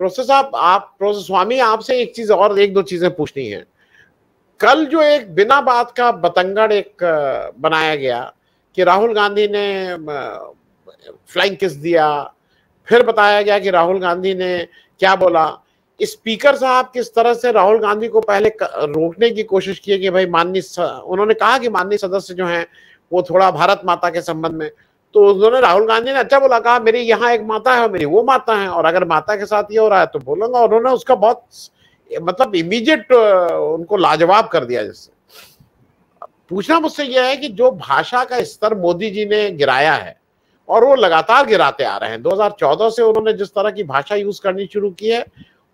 Professor साहब, professor स्वामी, आपसे एक चीज और, एक दो चीजें पूछनी है। कल जो एक बिना बात का बतंगड़ एक बनाया गया कि राहुल गांधी ने फ्लाइंग किस दिया, फिर बताया गया कि राहुल गांधी ने क्या बोला। स्पीकर साहब किस तरह से राहुल गांधी को पहले रोकने की कोशिश की कि भाई उन्होंने कहा कि माननीय सदस्य जो हैं वो थोड़ा भारत माता के संबंध में, तो उन्होंने, राहुल गांधी ने अच्छा बोला, कहा मेरी यहाँ एक माता है और मेरी वो माता है, और अगर माता के साथ ये हो रहा है तो बोलूंगा। उन्होंने उसका बहुत मतलब इमीडिएट उनको लाजवाब कर दिया। जिससे पूछना मुझसे यह है कि जो भाषा का स्तर मोदी जी ने गिराया है और वो लगातार गिराते आ रहे हैं, 2014 से उन्होंने जिस तरह की भाषा यूज करनी शुरू की है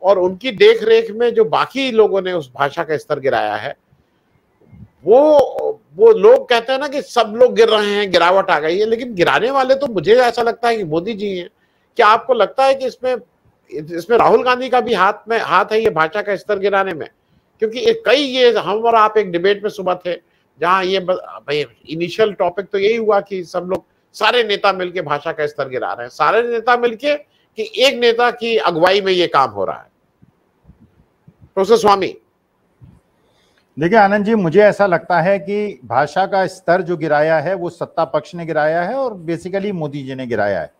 और उनकी देख रेख में जो बाकी लोगों ने उस भाषा का स्तर गिराया है, वो लोग कहते हैं ना कि सब लोग गिर रहे हैं, गिरावट आ गई है, लेकिन गिराने वाले तो मुझे ऐसा लगता है कि मोदी जी हैं। क्या आपको लगता है कि इसमें राहुल गांधी का भी हाथ है ये भाषा का स्तर गिराने में? क्योंकि कई ये हम और आप एक डिबेट में सुबह थे जहां ये भाई इनिशियल टॉपिक तो यही हुआ कि सब लोग, सारे नेता मिलके भाषा का स्तर गिरा रहे हैं, सारे नेता मिलके कि एक नेता की अगुवाई में ये काम हो रहा है। प्रोफेसर स्वामी। देखिए आनंद जी, मुझे ऐसा लगता है कि भाषा का स्तर जो गिराया है वो सत्ता पक्ष ने गिराया है और बेसिकली मोदी जी ने गिराया है।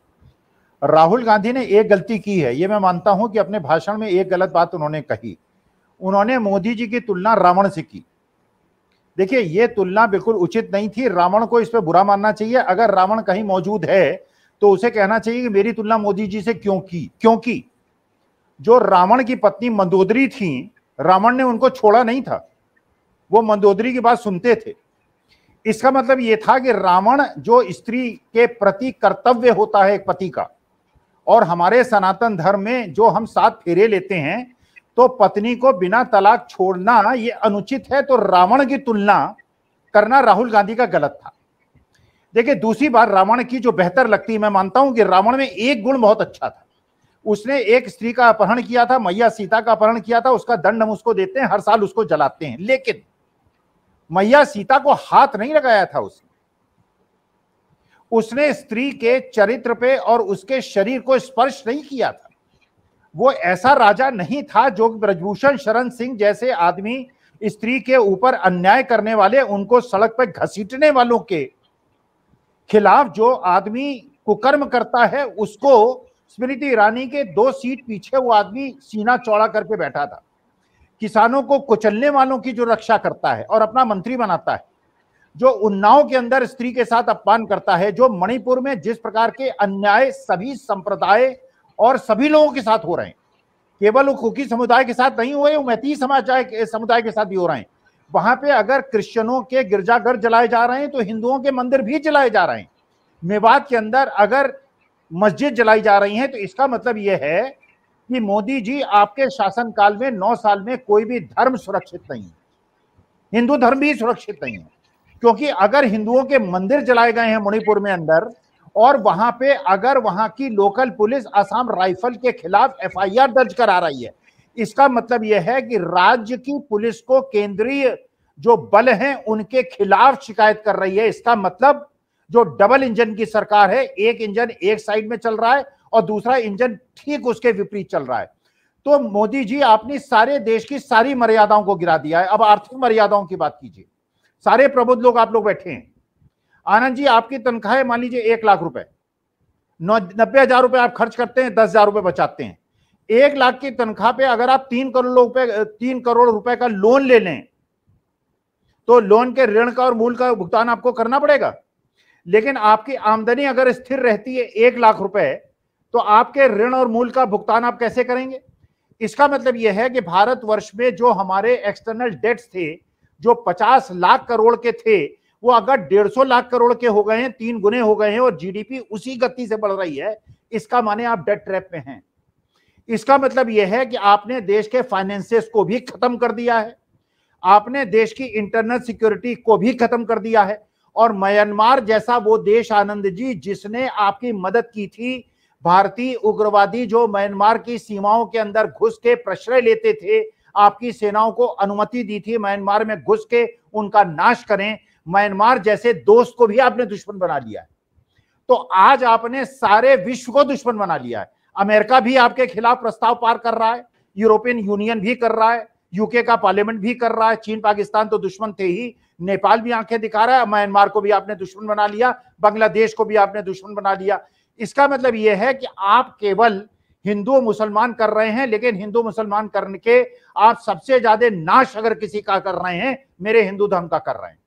राहुल गांधी ने एक गलती की है, ये मैं मानता हूं कि अपने भाषण में एक गलत बात उन्होंने कही। उन्होंने मोदी जी की तुलना रावण से की। देखिए ये तुलना बिल्कुल उचित नहीं थी। रावण को इस पे बुरा मानना चाहिए। अगर रावण कहीं मौजूद है तो उसे कहना चाहिए कि मेरी तुलना मोदी जी से क्यों की, क्योंकि जो रावण की पत्नी मंदोदरी थी, रावण ने उनको छोड़ा नहीं था, वो मंदोदरी की बात सुनते थे। इसका मतलब यह था कि रावण जो स्त्री के प्रति कर्तव्य होता है एक पति का, और हमारे सनातन धर्म में जो हम 7 फेरे लेते हैं तो पत्नी को बिना तलाक छोड़ना ये अनुचित है, तो रावण की तुलना करना राहुल गांधी का गलत था। देखिए दूसरी बात रावण की जो बेहतर लगती है, मैं मानता हूं कि रावण में एक गुण बहुत अच्छा था। उसने एक स्त्री का अपहरण किया था, मैया सीता का अपहरण किया था, उसका दंड हम उसको देते हैं, हर साल उसको जलाते हैं, लेकिन मैया सीता को हाथ नहीं लगाया था उसने स्त्री के चरित्र पे और उसके शरीर को स्पर्श नहीं किया था। वो ऐसा राजा नहीं था जो ब्रजभूषण शरण सिंह जैसे आदमी स्त्री के ऊपर अन्याय करने वाले, उनको सड़क पर घसीटने वालों के खिलाफ जो आदमी कुकर्म करता है, उसको स्मृति ईरानी के 2 सीट पीछे वो आदमी सीना चौड़ा करके बैठा था। किसानों को कुचलने वालों की जो रक्षा करता है और अपना मंत्री बनाता है, जो उन्नाव के अंदर स्त्री के साथ अपमान करता है, जो मणिपुर में जिस प्रकार के अन्याय सभी संप्रदाय और सभी लोगों के साथ हो रहे हैं, केवल वो कुकी समुदाय के साथ नहीं हुए, वो मैती समुदाय के साथ भी हो रहे हैं। वहां पे अगर क्रिश्चियनों के गिरजाघर जलाए जा रहे हैं तो हिंदुओं के मंदिर भी जलाए जा रहे हैं। मेवात के अंदर अगर मस्जिद जलाई जा रही है तो इसका मतलब यह है कि मोदी जी आपके शासनकाल में 9 साल में कोई भी धर्म सुरक्षित नहीं है, हिंदू धर्म भी सुरक्षित नहीं है। क्योंकि अगर हिंदुओं के मंदिर जलाए गए हैं मणिपुर में अंदर, और वहां पे अगर वहां की लोकल पुलिस असम राइफल के खिलाफ एफआईआर दर्ज करा रही है, इसका मतलब यह है कि राज्य की पुलिस को केंद्रीय जो बल हैं उनके खिलाफ शिकायत कर रही है। इसका मतलब जो डबल इंजन की सरकार है, एक इंजन एक साइड में चल रहा है और दूसरा इंजन ठीक उसके विपरीत चल रहा है। तो मोदी जी आपने सारे देश की सारी मर्यादाओं को गिरा दिया है। अब आर्थिक मर्यादाओं की बात कीजिए। सारे प्रबुद्ध लोग आप लोग बैठे हैं। आनंद जी, आपकी तनख्वाह है मान लीजिए 1 लाख रुपए, 90,000 रुपए आप खर्च करते हैं, 10,000 रुपए बचाते हैं। 1 लाख की तनख्वाह पे अगर आप 3 करोड़ रुपए का लोन ले लें तो लोन के ऋण का और मूल का भुगतान आपको करना पड़ेगा। लेकिन आपकी आमदनी अगर स्थिर रहती है 1 लाख रुपए, तो आपके ऋण और मूल का भुगतान आप कैसे करेंगे? इसका मतलब यह है कि भारतवर्ष में जो हमारे एक्सटर्नल डेट्स थे, जो 50 लाख करोड़ के थे, वो अगर 150 लाख करोड़ के हो गए हैं, 3 गुने हो गए हैं, और जीडीपी उसी गति से बढ़ रही है, इसका माने आप डेट ट्रैप में हैं। इसका मतलब यह है कि आपने देश के फाइनेंसेस को भी खत्म कर दिया है, आपने देश की इंटरनल सिक्योरिटी को भी खत्म कर दिया है। और म्यांमार जैसा वो देश आनंद जी, जिसने आपकी मदद की थी, भारतीय उग्रवादी जो म्यांमार की सीमाओं के अंदर घुस के प्रश्रय लेते थे, आपकी सेनाओं को अनुमति दी थी म्यांमार में घुस के उनका नाश करें, म्यांमार जैसे दोस्त को भी आपने दुश्मन बना लिया है। तो आज आपने सारे विश्व को दुश्मन बना लिया है। अमेरिका भी आपके खिलाफ प्रस्ताव पार कर रहा है, यूरोपियन यूनियन भी कर रहा है, यूके का पार्लियामेंट भी कर रहा है। चीन पाकिस्तान तो दुश्मन थे ही, नेपाल भी आंखें दिखा रहा है, म्यांमार को भी आपने दुश्मन बना लिया, बांग्लादेश को भी आपने दुश्मन बना लिया। इसका मतलब यह है कि आप केवल हिंदू मुसलमान कर रहे हैं, लेकिन हिंदू मुसलमान करने के आप सबसे ज्यादा नाश अगर किसी का कर रहे हैं, मेरे हिंदू धर्म का कर रहे हैं।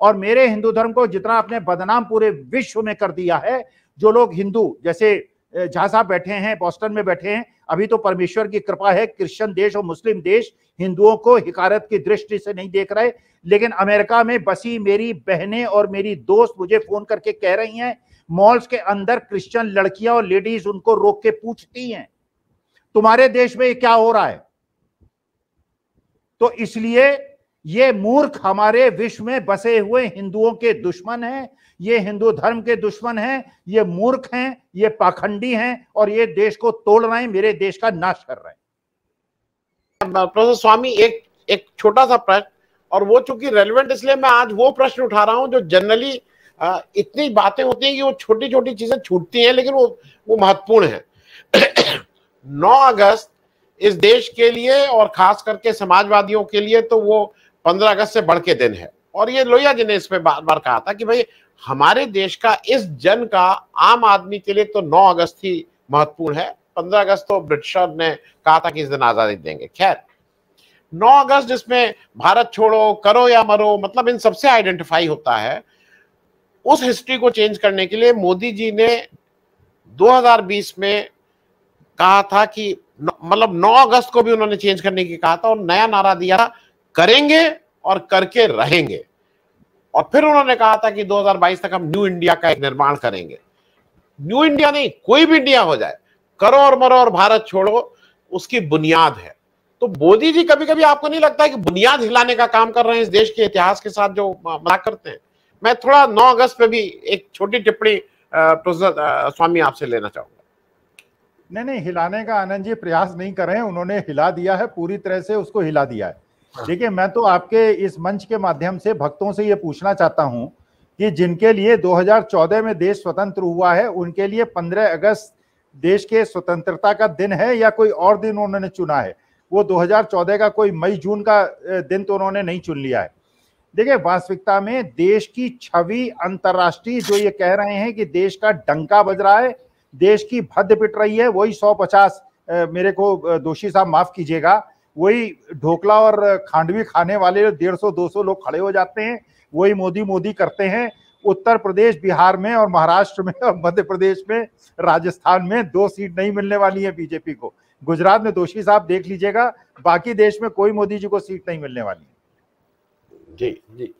और मेरे हिंदू धर्म को जितना आपने बदनाम पूरे विश्व में कर दिया है, जो लोग हिंदू, जैसे जहां साहब बैठे हैं, बोस्टन में बैठे हैं, अभी तो परमेश्वर की कृपा है क्रिश्चियन देश और मुस्लिम देश हिंदुओं को हिकारत की दृष्टि से नहीं देख रहे, लेकिन अमेरिका में बसी मेरी बहनें और मेरी दोस्त मुझे फोन करके कह रही हैं, मॉल्स के अंदर क्रिश्चियन लड़कियां और लेडीज उनको रोक के पूछती हैं तुम्हारे देश में क्या हो रहा है। तो इसलिए ये मूर्ख हमारे विश्व में बसे हुए हिंदुओं के दुश्मन हैं, ये हिंदू धर्म के दुश्मन हैं, ये मूर्ख हैं, ये पाखंडी हैं और ये देश को तोड़ रहे हैं, मेरे देश का नाश कर रहे हैं। प्रोफेसर स्वामी, एक छोटा सा प्रश्न, और वो चूंकि रेलेवेंट इसलिए मैं आज वो प्रश्न उठा रहा हूं जो जनरली इतनी बातें होती हैं कि वो छोटी छोटी चीजें छूटती हैं, लेकिन वो महत्वपूर्ण है। 9 अगस्त इस देश के लिए और खास करके समाजवादियों के लिए तो वो 15 अगस्त से बढ़ के दिन है। और ये लोहिया जी ने इस पे बार बार कहा था कि भाई हमारे देश का, इस जन का, आम आदमी के लिए तो 9 अगस्त ही महत्वपूर्ण है। 15 अगस्त तो ब्रिटिशर ने कहा था कि इस दिन आजादी देंगे। खैर, 9 अगस्त जिसमें भारत छोड़ो, करो या मरो, मतलब इन सबसे आइडेंटिफाई होता है, उस हिस्ट्री को चेंज करने के लिए मोदी जी ने 2020 में कहा था कि मतलब 9 अगस्त को भी उन्होंने चेंज करने की कहा था और नया नारा दिया था, करेंगे और करके रहेंगे। और फिर उन्होंने कहा था कि 2022 तक हम न्यू इंडिया का एक निर्माण करेंगे। न्यू इंडिया नहीं, कोई भी इंडिया हो जाए, करो और मरो और भारत छोड़ो उसकी बुनियाद है। तो मोदी जी कभी कभी आपको नहीं लगता है कि बुनियाद हिलाने का काम कर रहे हैं इस देश के इतिहास के साथ जो मजाक करते हैं? मैं थोड़ा 9 अगस्त पे भी एक छोटी टिप्पणी प्रोफेसर स्वामी आपसे लेना चाहूंगा। नहीं, हिलाने का आनंद जी प्रयास नहीं कर रहे हैं, उन्होंने हिला दिया है, पूरी तरह से उसको हिला दिया है। देखिए, मैं तो आपके इस मंच के माध्यम से भक्तों से ये पूछना चाहता हूं कि जिनके लिए 2014 में देश स्वतंत्र हुआ है, उनके लिए 15 अगस्त देश के स्वतंत्रता का दिन है या कोई और दिन उन्होंने चुना है? वो 2014 का कोई मई जून का दिन तो उन्होंने नहीं चुन लिया है। देखिए, वास्तविकता में देश की छवि अंतर्राष्ट्रीय जो ये कह रहे हैं कि देश का डंका बज रहा है, देश की भद्द पिट रही है, वही 150 मेरे को दोषी साहब माफ कीजिएगा, वही ढोकला और खांडवी खाने वाले 150-200 लोग खड़े हो जाते हैं, वही मोदी मोदी करते हैं। उत्तर प्रदेश, बिहार में और महाराष्ट्र में और मध्य प्रदेश में, राजस्थान में 2 सीट नहीं मिलने वाली है बीजेपी को। गुजरात में दोषी साहब देख लीजिएगा, बाकी देश में कोई मोदी जी को सीट नहीं मिलने वाली है। जी जी।